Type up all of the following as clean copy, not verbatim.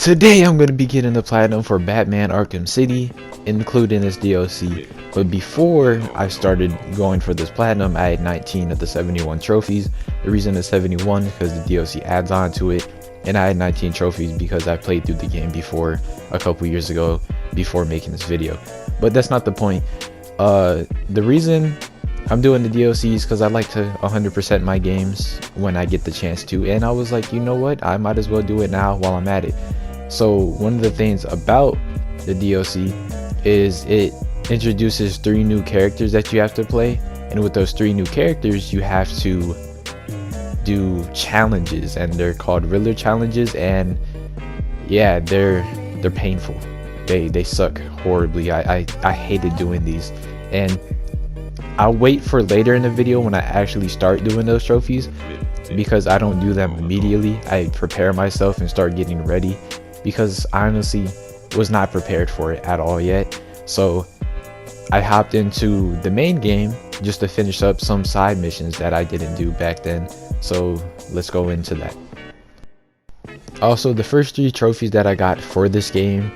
Today I'm going to be getting the platinum for Batman Arkham City, including this DLC. But before I started going for this platinum, I had 19 of the 71 trophies. The reason it's 71 is because the DLC adds on to it, and I had 19 trophies because I played through the game before a couple years ago before making this video. But that's not the point. The reason I'm doing the DLC is because I like to 100% my games when I get the chance to, and I was like, you know what, I might as well do it now while I'm at it. So one of the things about the DLC is it introduces 3 new characters that you have to play, and with those 3 new characters you have to do challenges, and they're called Riddler challenges, and yeah, they're painful. They suck horribly. I hated doing these, and I'll wait for later in the video when I actually start doing those trophies, because I don't do them immediately. I prepare myself and start getting ready, because I honestly was not prepared for it at all yet. So I hopped into the main game just to finish up some side missions that I didn't do back then. So let's go into that. Also, the first 3 trophies that I got for this game,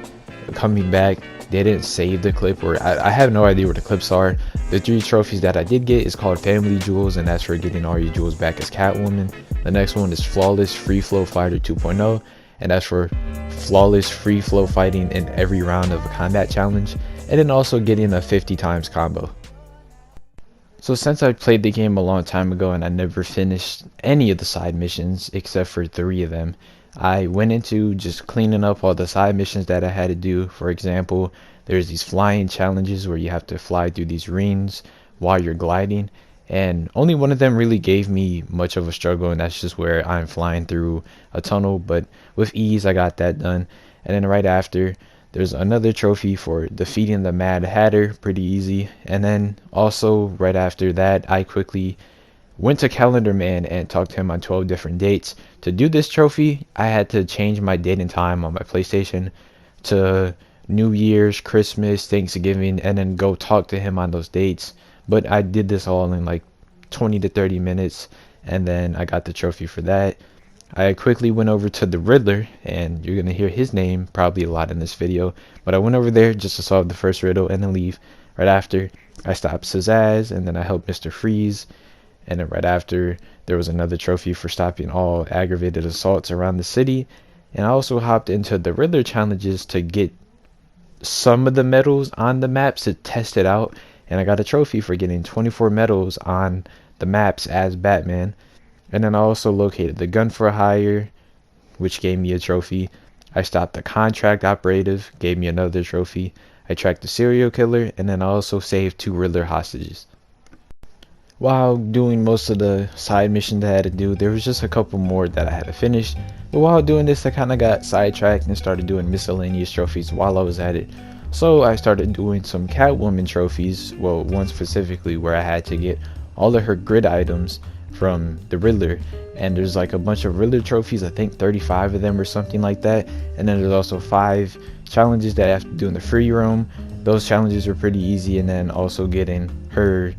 coming back, they didn't save the clip, or I have no idea where the clips are. The 3 trophies that I did get is called Family Jewels, and that's for getting all your jewels back as Catwoman. The next one is Flawless Free Flow Fighter 2.0, and that's for flawless free flow fighting in every round of a combat challenge, and then also getting a 50 times combo. So since I played the game a long time ago and I never finished any of the side missions except for 3 of them, I went into just cleaning up all the side missions that I had to do. For example, there's these flying challenges where you have to fly through these rings while you're gliding, and only one of them really gave me much of a struggle, and that's just where I'm flying through a tunnel, but with ease I got that done. And then right after, there's another trophy for defeating the Mad Hatter, pretty easy. And then also right after that, I quickly went to Calendar Man and talked to him on 12 different dates. To do this trophy, I had to change my date and time on my PlayStation to New Year's, Christmas, Thanksgiving, and then go talk to him on those dates. But I did this all in like 20 to 30 minutes, and then I got the trophy for that. I quickly went over to the Riddler, and you're gonna hear his name probably a lot in this video, but I went over there just to solve the first riddle and then leave. Right after, I stopped Pizzazz, and then I helped Mr. Freeze, and then right after, there was another trophy for stopping all aggravated assaults around the city. And I also hopped into the Riddler challenges to get some of the medals on the maps to test it out, and I got a trophy for getting 24 medals on the maps as Batman. And then I also located the gun for hire, which gave me a trophy. I stopped the contract operative, gave me another trophy. I tracked the serial killer, and then I also saved 2 Riddler hostages. While doing most of the side missions I had to do, there was just a couple more that I had to finish. But while doing this, I kind of got sidetracked and started doing miscellaneous trophies while I was at it. So I started doing some Catwoman trophies, well, one specifically where I had to get all of her grid items from the Riddler, and there's like a bunch of Riddler trophies, I think 35 of them or something like that. And then there's also 5 challenges that I have to do in the free roam. Those challenges were pretty easy, and then also getting her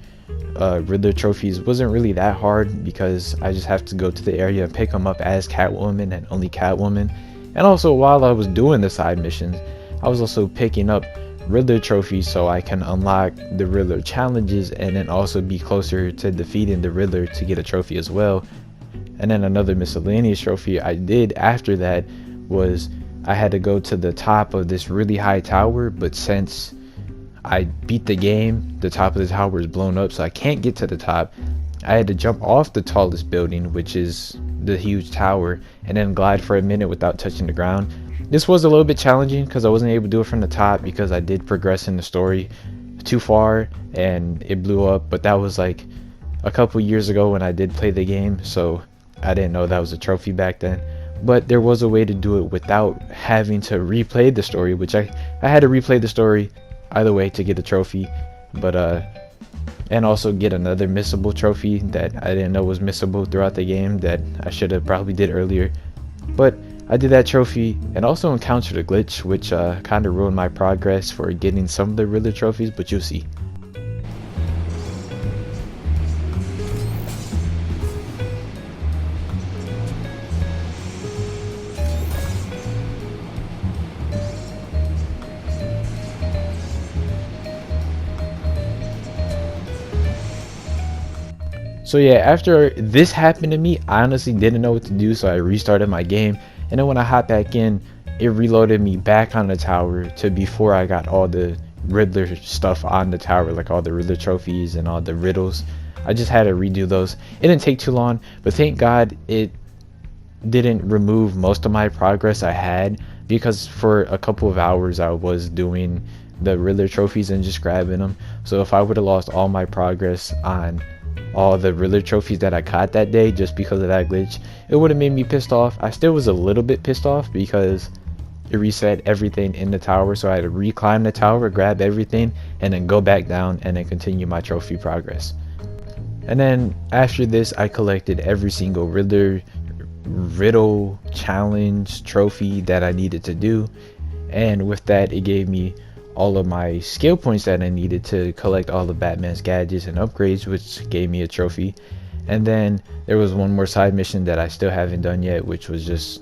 Riddler trophies wasn't really that hard, because I just have to go to the area and pick them up as Catwoman and only Catwoman. And also while I was doing the side missions, I was also picking up Riddler trophies so I can unlock the Riddler challenges and then also be closer to defeating the Riddler to get a trophy as well. And then another miscellaneous trophy I did after that was I had to go to the top of this really high tower, but since I beat the game, the top of the tower is blown up, so I can't get to the top. I had to jump off the tallest building, which is the huge tower, and then glide for a minute without touching the ground. This was a little bit challenging because I wasn't able to do it from the top, because I did progress in the story too far and it blew up. But that was like a couple years ago when I did play the game, so I didn't know that was a trophy back then. But there was a way to do it without having to replay the story, which I had to replay the story either way to get the trophy. But and also get another missable trophy that I didn't know was missable throughout the game that I should have probably did earlier. But I did that trophy and also encountered a glitch, which kind of ruined my progress for getting some of the Riddler trophies, but you'll see. So yeah, after this happened to me, I honestly didn't know what to do, so I restarted my game. And then when I hopped back in, it reloaded me back on the tower to before I got all the Riddler stuff on the tower, like all the Riddler trophies and all the riddles. I just had to redo those. It didn't take too long, but thank God it didn't remove most of my progress I had, because for a couple of hours I was doing the Riddler trophies and just grabbing them. So if I would have lost all my progress on all the Riddler trophies that I caught that day just because of that glitch, it would have made me pissed off. I still was a little bit pissed off because it reset everything in the tower, so I had to reclimb the tower, grab everything, and then go back down and then continue my trophy progress. And then after this, I collected every single Riddler riddle challenge trophy that I needed to do, and with that it gave me all of my skill points that I needed to collect all of Batman's gadgets and upgrades, which gave me a trophy. And then there was one more side mission that I still haven't done yet, which was just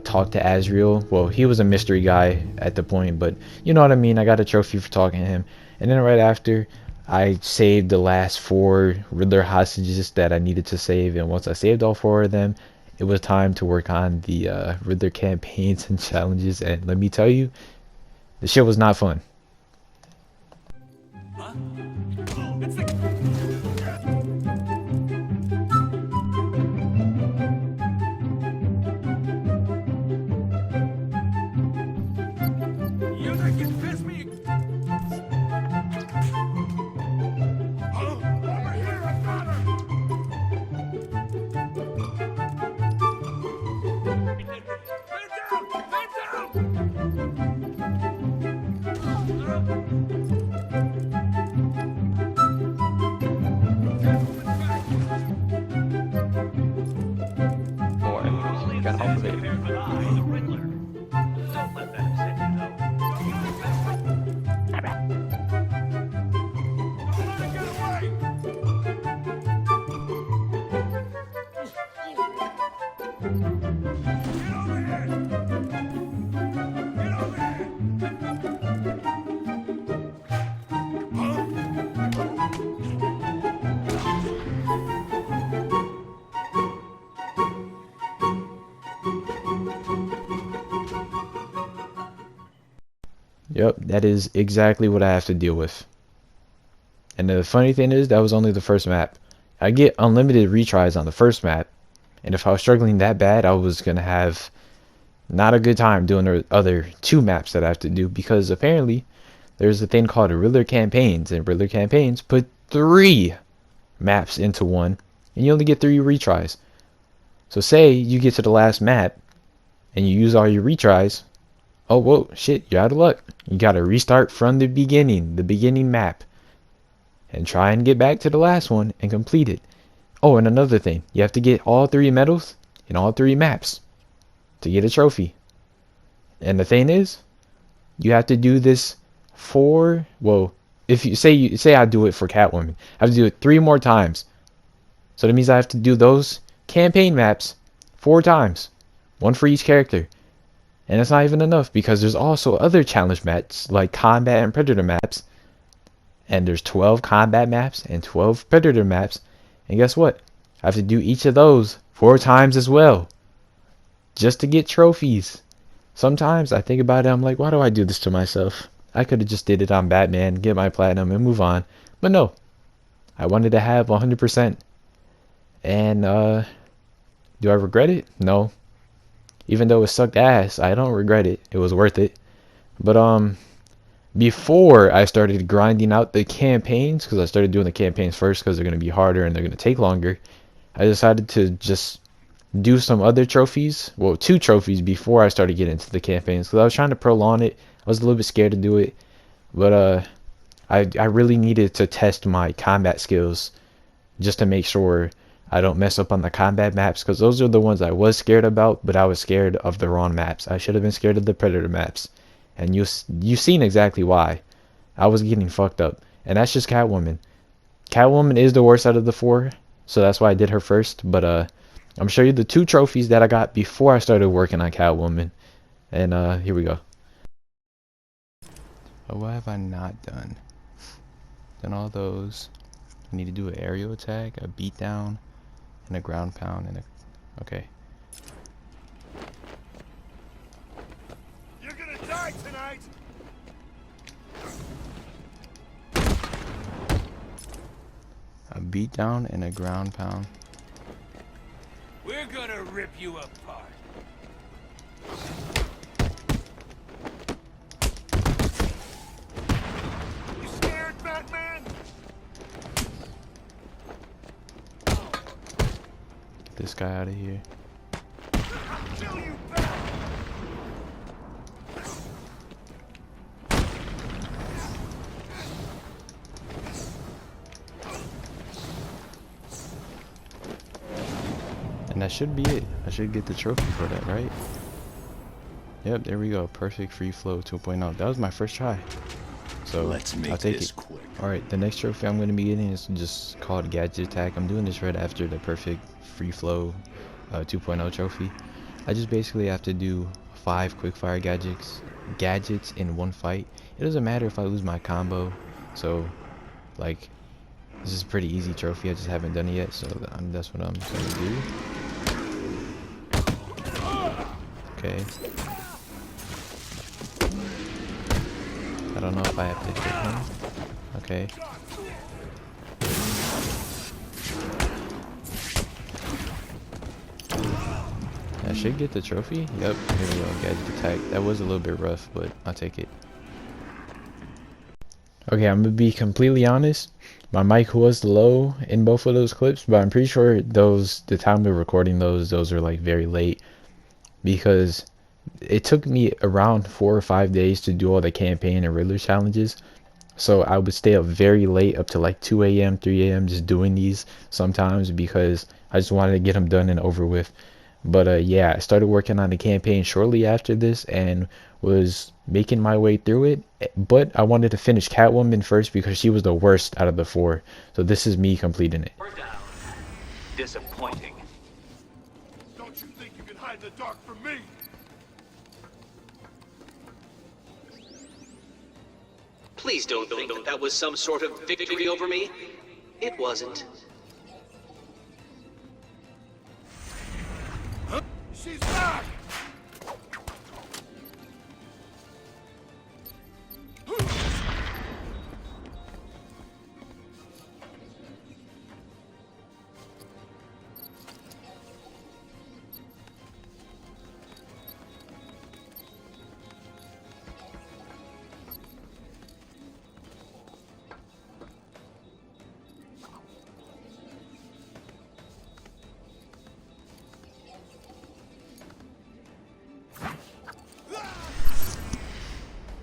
talk to Azrael. Well, he was a mystery guy at the point, but you know what I mean. I got a trophy for talking to him. And then right after, I saved the last 4 Riddler hostages that I needed to save, and once I saved all 4 of them, it was time to work on the Riddler campaigns and challenges. And let me tell you, the shit was not fun. Yep, that is exactly what I have to deal with. And the funny thing is, that was only the first map. I get unlimited retries on the first map, and if I was struggling that bad, I was gonna have not a good time doing the other 2 maps that I have to do, because apparently there's a thing called Riddler campaigns, and Riddler campaigns put 3 maps into one, and you only get 3 retries. So say you get to the last map and you use all your retries, oh whoa, shit, you're out of luck. You gotta restart from the beginning map, and try and get back to the last one and complete it. Oh, and another thing, you have to get all 3 medals in all 3 maps to get a trophy. And the thing is, you have to do this if you say I do it for Catwoman, I have to do it 3 more times. So that means I have to do those campaign maps 4 times, 1 for each character. And it's not even enough, because there's also other challenge maps like combat and predator maps, and there's 12 combat maps and 12 predator maps, and guess what, I have to do each of those 4 times as well, just to get trophies. Sometimes I think about it, I'm like, why do I do this to myself? I could have just did it on Batman, get my platinum, and move on. But no, I wanted to have 100%. And do I regret it? No. Even though it sucked ass, I don't regret it. It was worth it. But before I started grinding out the campaigns, because I started doing the campaigns first because they're going to be harder and they're going to take longer, I decided to just do some other trophies. Well, 2 trophies before I started getting into the campaigns, because I was trying to prolong it. I was a little bit scared to do it, but I really needed to test my combat skills just to make sure I don't mess up on the combat maps, because those are the ones I was scared about, but I was scared of the wrong maps. I should have been scared of the predator maps, and you've seen exactly why. I was getting fucked up, and that's just Catwoman. Catwoman is the worst out of the 4, so that's why I did her first. But I'm gonna show you the 2 trophies that I got before I started working on Catwoman, and here we go. Oh, what have I not done? Done all those. I need to do an aerial attack, a beatdown, and a ground pound, and a... Okay. You're gonna die tonight! A beatdown and a ground pound. We're gonna rip you apart. You scared, Batman? Get this guy out of here. I'll kill you, Bat! And that should be it. I should get the trophy for that, right? Yep, there we go. Perfect free flow 2.0. That was my first try. So I'll take it. Quick. Alright, the next trophy I'm going to be getting is just called Gadget Attack. I'm doing this right after the perfect free flow 2.0 trophy. I just basically have to do 5 quickfire gadgets in one fight. It doesn't matter if I lose my combo. So, like, this is a pretty easy trophy. I just haven't done it yet. So that's what I'm going to do. Okay. I don't know if I have to hit him. Okay. I should get the trophy. Yep, here we go. Gadget attack. That was a little bit rough, but I'll take it. Okay, I'm gonna be completely honest. My mic was low in both of those clips, but I'm pretty sure the time of recording those are like very late, because it took me around 4 or 5 days to do all the campaign and Riddler challenges. So I would stay up very late, up to like 2 a.m., 3 a.m. just doing these sometimes, because I just wanted to get them done and over with. But yeah, I started working on the campaign shortly after this and was making my way through it. But I wanted to finish Catwoman first because she was the worst out of the 4. So this is me completing it. Disappointing. Don't you think you can hide in the dark from me? Please don't think that that was some sort of victory over me. It wasn't. She's back!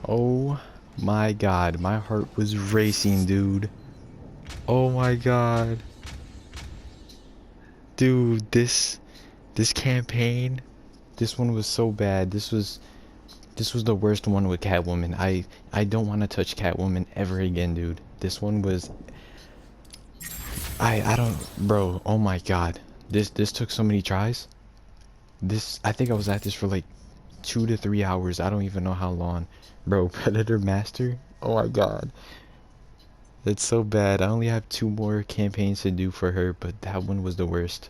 Oh my god, my heart was racing, dude. Oh my god. Dude, this campaign, this one was so bad. This was the worst one with Catwoman. I don't want to touch Catwoman ever again, dude. This one was I don't, bro. Oh my god. This took so many tries. I think I was at this for like 2 to 3 hours. I don't even know how long. Bro, Predator Master? Oh my god. That's so bad. I only have 2 more campaigns to do for her, but that one was the worst.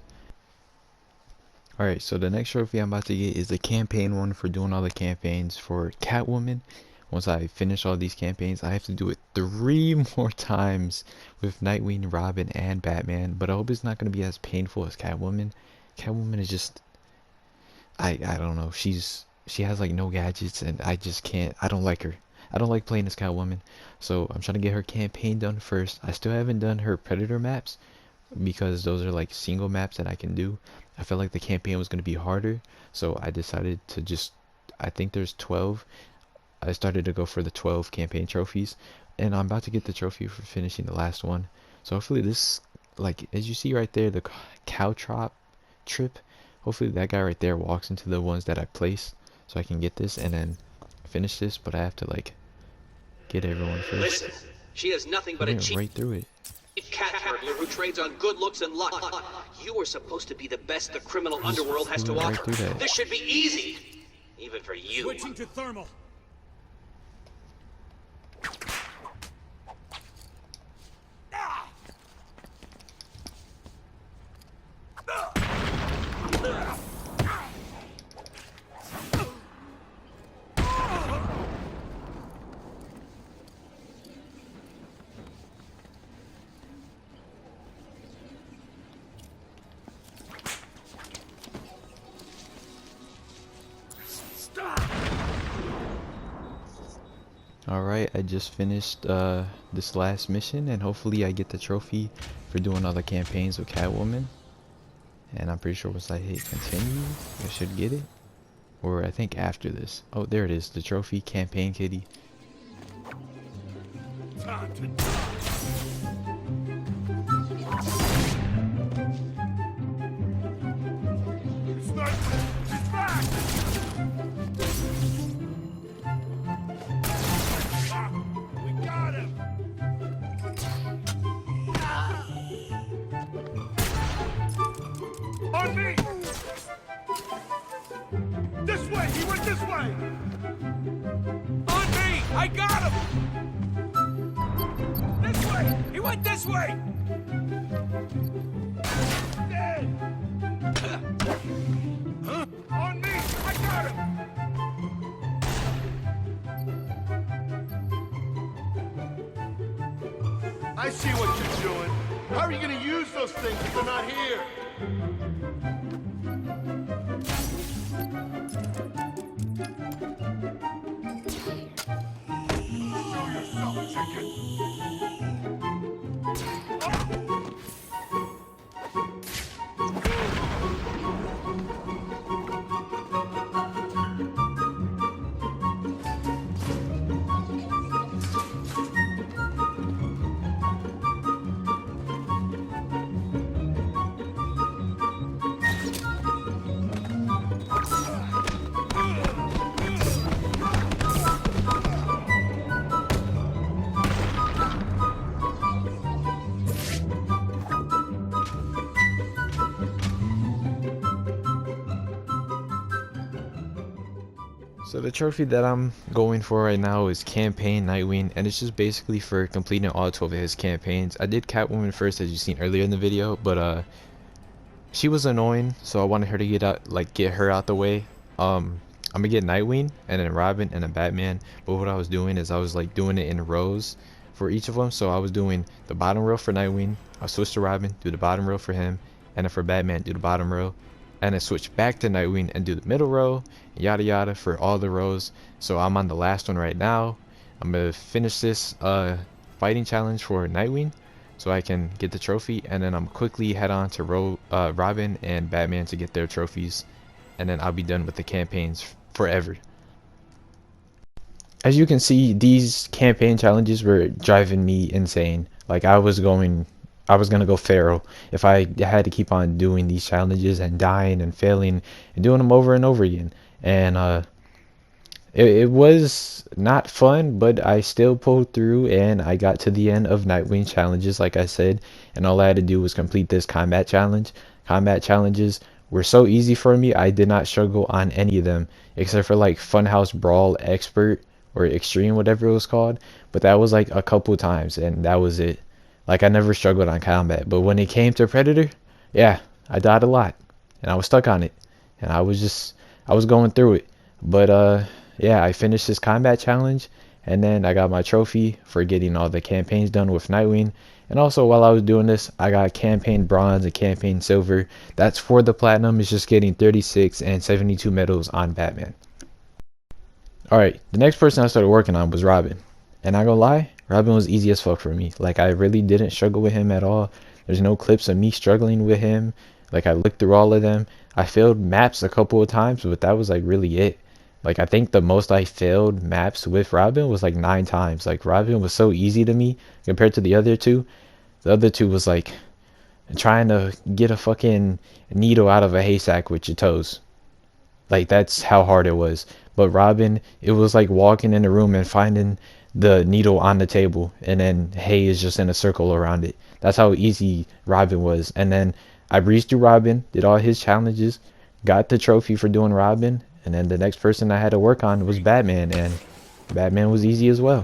Alright, so the next trophy I'm about to get is the campaign one for doing all the campaigns for Catwoman. Once I finish all these campaigns, I have to do it 3 more times with Nightwing, Robin, and Batman. But I hope it's not going to be as painful as Catwoman. Catwoman is just... I don't know. She has like no gadgets, and I just can't. I don't like her. I don't like playing as Catwoman. So I'm trying to get her campaign done first. I still haven't done her Predator maps, because those are like single maps that I can do. I felt like the campaign was going to be harder, so I decided to just... I think there's 12. I started to go for the 12 campaign trophies, and I'm about to get the trophy for finishing the last one. So hopefully this, like, as you see right there, the cow trip, hopefully that guy right there walks into the ones that I place, so I can get this and then finish this. But I have to like get everyone first. Listen, she has nothing but a cheap right through it. cat burglar who trades on good looks and luck. You are supposed to be the best the criminal underworld has to right offer. through that. This should be easy, even for you. Switching to thermal. Alright, I just finished this last mission, and hopefully I get the trophy for doing all the campaigns with Catwoman. And I'm pretty sure once I hit continue, I should get it. Or I think after this. Oh, there it is, the trophy, Campaign Kitty. Time to die. Sniper, he's back. Ah, we got him. On me. This way. He went this way. On me. I got him. This way! He went this way! Dead! Huh? On me! I got him! I see what you're doing. How are you gonna use those things if they're not here? Show yourself, chicken! So the trophy that I'm going for right now is Campaign Nightwing, and it's just basically for completing all 12 of his campaigns. I did Catwoman first, as you seen earlier in the video, but she was annoying, so I wanted her to get her out the way. I'm gonna get Nightwing and then Robin and then Batman, but what I was doing is I was like doing it in rows for each of them. So I was doing the bottom row for Nightwing, I switched to Robin, do the bottom row for him, and then for Batman do the bottom row, and then switch back to Nightwing and do the middle row, yada yada for all the rows. So I'm on the last one right now. I'm gonna finish this fighting challenge for Nightwing so I can get the trophy, and then I'm quickly head on to Robin and Batman to get their trophies, and then I'll be done with the campaigns forever. As you can see, these campaign challenges were driving me insane. Like I was gonna go feral if I had to keep on doing these challenges and dying and failing and doing them over and over again. And it was not fun, but I still pulled through, and I got to the end of Nightwing challenges, like I said, and all I had to do was complete this combat challenge. Combat challenges were so easy for me, I did not struggle on any of them, except for like Funhouse Brawl Expert or Extreme, whatever it was called, but that was like a couple times, and that was it. Like I never struggled on combat, but when it came to Predator, yeah, I died a lot, and I was stuck on it, and I was going through it. But yeah, I finished this combat challenge, and then I got my trophy for getting all the campaigns done with Nightwing. And also while I was doing this, I got campaign bronze and campaign silver. That's for the platinum. It's just getting 36 and 72 medals on Batman. Alright, the next person I started working on was Robin. And not gonna lie, Robin was easy as fuck for me. Like I really didn't struggle with him at all. There's no clips of me struggling with him. Like I looked through all of them. I failed maps a couple of times, but that was like really it. Like I think the most I failed maps with Robin was like 9 times. Like Robin was so easy to me compared to the other two. The other two was like trying to get a fucking needle out of a haystack with your toes. Like that's how hard it was. But Robin, it was like walking in a room and finding the needle on the table, and then hay is just in a circle around it. That's how easy Robin was. And then I breezed through Robin, did all his challenges, got the trophy for doing Robin, and then the next person I had to work on was Batman, and Batman was easy as well.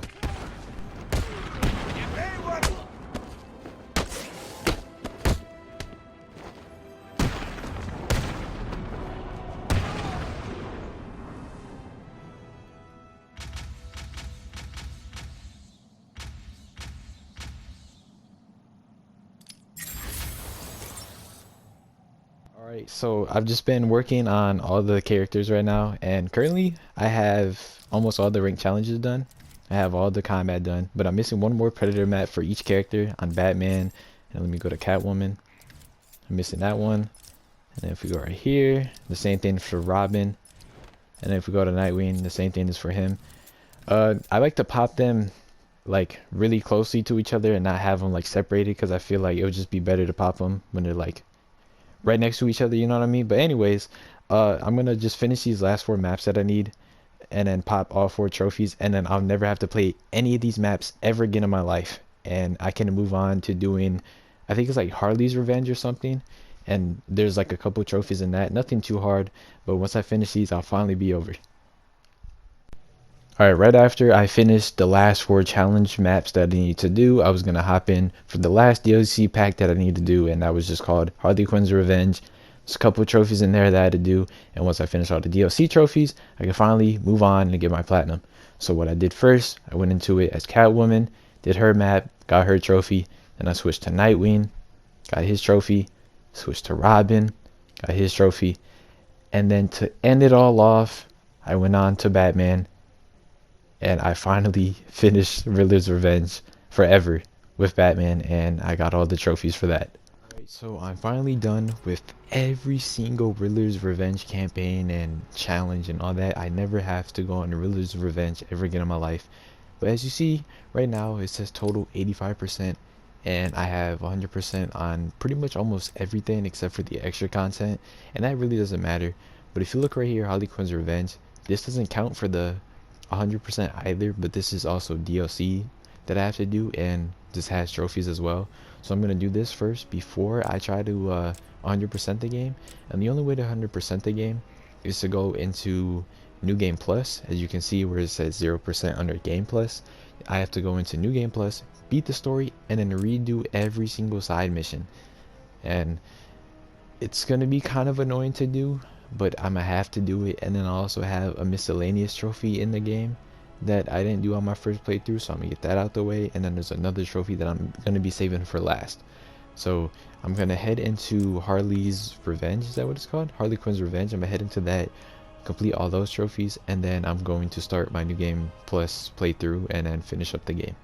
Alright, so I've just been working on all the characters right now, and currently I have almost all the rank challenges done. I have all the combat done, but I'm missing one more Predator map for each character on Batman. And let me go to Catwoman. I'm missing that one. And then if we go right here, the same thing for Robin. And then if we go to Nightwing, the same thing is for him. I like to pop them like really closely to each other and not have them like separated, because I feel like it would just be better to pop them when they're like right next to each other, you know what I mean? But anyways, I'm gonna just finish these last 4 maps that I need and then pop all 4 trophies, and then I'll never have to play any of these maps ever again in my life, and I can move on to doing, I think it's like Harley's Revenge or something, and there's like a couple trophies in that, nothing too hard, but once I finish these I'll finally be over. Alright, right after I finished the last 4 challenge maps that I need to do, I was going to hop in for the last DLC pack that I need to do, and that was just called Harley Quinn's Revenge. There's a couple of trophies in there that I had to do, and once I finish all the DLC trophies, I can finally move on and get my platinum. So what I did first, I went into it as Catwoman, did her map, got her trophy, then I switched to Nightwing, got his trophy, switched to Robin, got his trophy, and then to end it all off, I went on to Batman. And I finally finished Riddler's Revenge forever with Batman, and I got all the trophies for that. Alright, so I'm finally done with every single Riddler's Revenge campaign and challenge and all that. I never have to go on Riddler's Revenge ever again in my life. But as you see right now, it says total 85%, and I have 100% on pretty much almost everything except for the extra content, and that really doesn't matter. But if you look right here, Harley Quinn's Revenge, this doesn't count for the 100% either, but this is also DLC that I have to do, and this has trophies as well. So I'm going to do this first before I try to 100% the game, and the only way to 100% the game is to go into New Game Plus. As you can see where it says 0% under Game Plus, I have to go into New Game Plus, beat the story, and then redo every single side mission. And it's going to be kind of annoying to do, but I'm gonna have to do it. And then I also have a miscellaneous trophy in the game that I didn't do on my first playthrough, so I'm gonna get that out the way. And then there's another trophy that I'm gonna be saving for last. So I'm gonna head into Harley's Revenge, is that what it's called? Harley Quinn's Revenge. I'm gonna head into that, complete all those trophies, and then I'm going to start my New Game Plus playthrough and then finish up the game.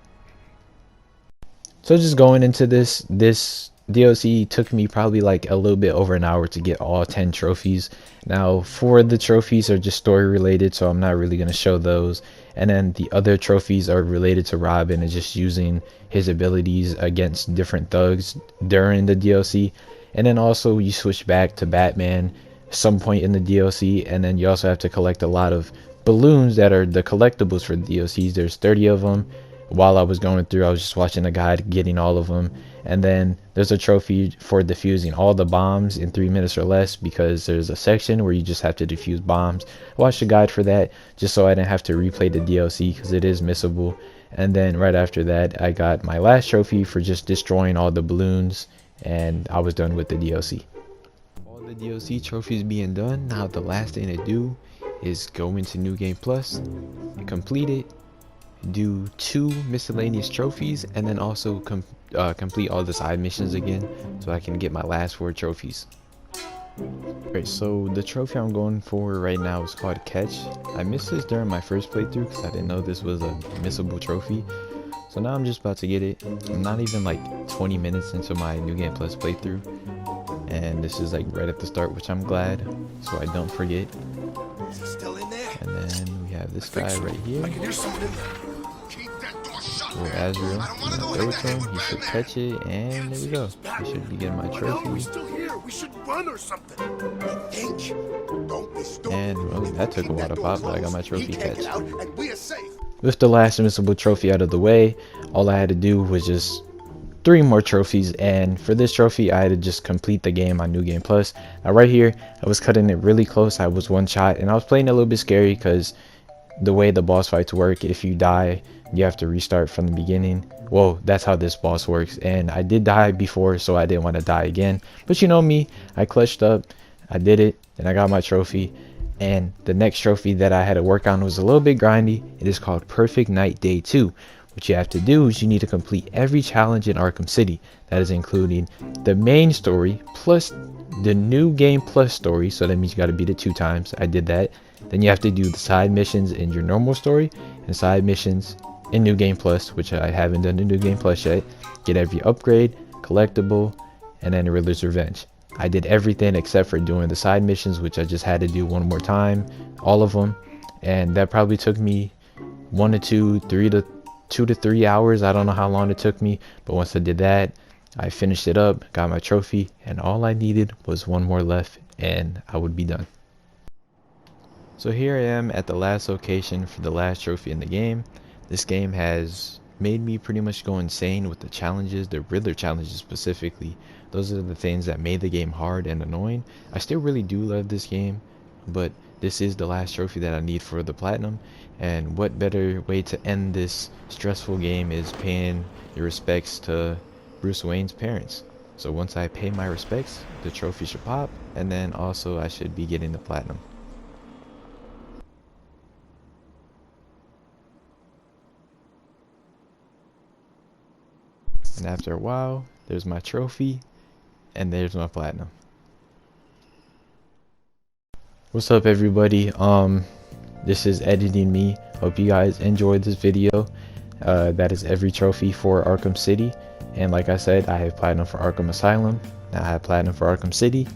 So just going into this DLC took me probably like a little bit over an hour to get all 10 trophies. Now 4 of the trophies are just story related, so I'm not really going to show those, and then the other trophies are related to Robin and just using his abilities against different thugs during the DLC. And then also you switch back to Batman some point in the DLC, and then you also have to collect a lot of balloons that are the collectibles for the DLCs. There's 30 of them. While I was going through, I was just watching a guide getting all of them. And then there's a trophy for defusing all the bombs in 3 minutes or less, because there's a section where you just have to defuse bombs. I watched a guide for that just so I didn't have to replay the DLC, because it is missable. And then right after that, I got my last trophy for just destroying all the balloons, and I was done with the DLC. All the DLC trophies being done, now the last thing to do is go into New Game Plus, complete it, do 2 miscellaneous trophies, and then also complete all the side missions again, so I can get my last 4 trophies. Alright, so the trophy I'm going for right now is called Catch. I missed this during my first playthrough because I didn't know this was a missable trophy. So now I'm just about to get it. I'm not even like 20 minutes into my New Game Plus playthrough, and this is like right at the start, which I'm glad, so I don't forget. Is he still in there? And then we have this guy right here. I can hear someone in there. Keep that door shut, Or man. Azrael. I don't wanna go Throw in it to him, he should catch it, and there we go. I should be getting my Why are we trophy. still here? We should run or something. You think? Don't be stupid. And well, that took a while to pop, but I got my trophy He can't catch. get out, and we are safe. With the last missable trophy out of the way, all I had to do was just 3 more trophies, and for this trophy I had to just complete the game on New Game Plus. Now right here, I was cutting it really close. I was one shot, and I was playing a little bit scary because the way the boss fights work, if you die, you have to restart from the beginning. Well, that's how this boss works, and I did die before, so I didn't want to die again. But you know me, I clutched up, I did it, and I got my trophy. And the next trophy that I had to work on was a little bit grindy. It is called Perfect Night Day 2. What you have to do is you need to complete every challenge in Arkham City. That is including the main story plus the New Game Plus story. So that means you got to beat it 2 times. I did that. Then you have to do the side missions in your normal story and side missions in New Game Plus, which I haven't done in New Game Plus yet. Get every upgrade, collectible, and then Riddler's Revenge. I did everything except for doing the side missions, which I just had to do one more time, all of them, and that probably took me 2 to 3 hours. I don't know how long it took me, but once I did that, I finished it up, got my trophy, and all I needed was one more left and I would be done. So here I am at the last location for the last trophy in the game. This game has made me pretty much go insane with the challenges, the Riddler challenges specifically. Those are the things that made the game hard and annoying. I still really do love this game, but this is the last trophy that I need for the platinum, and what better way to end this stressful game is paying your respects to Bruce Wayne's parents. So once I pay my respects, the trophy should pop, and then also I should be getting the platinum. And after a while, there's my trophy, and there's my platinum. What's up, everybody? This is Editing Me. Hope you guys enjoyed this video. That is every trophy for Arkham City, and like I said, I have platinum for Arkham Asylum. Now I have platinum for Arkham City,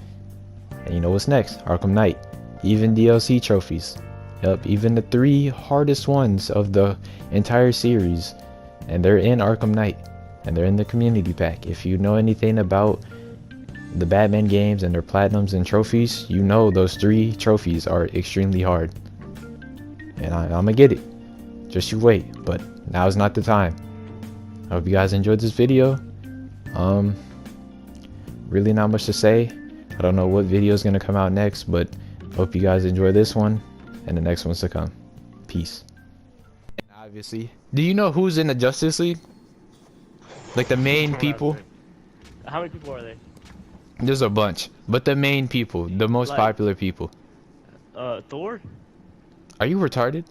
and you know what's next? Arkham Knight. Even DLC trophies. Yep, even the 3 hardest ones of the entire series, and they're in Arkham Knight, and they're in the community pack. If you know anything about the Batman games and their platinums and trophies, you know those 3 trophies are extremely hard, and I'm gonna get it. Just you wait, but now is not the time. I hope you guys enjoyed this video. Really not much to say. I don't know what video is gonna come out next, but hope you guys enjoy this one and the next ones to come. Peace. And obviously, do you know who's in the Justice League? Like the main people? How many people are they? There's a bunch, but the main people, the most popular people. Thor? Are you retarded?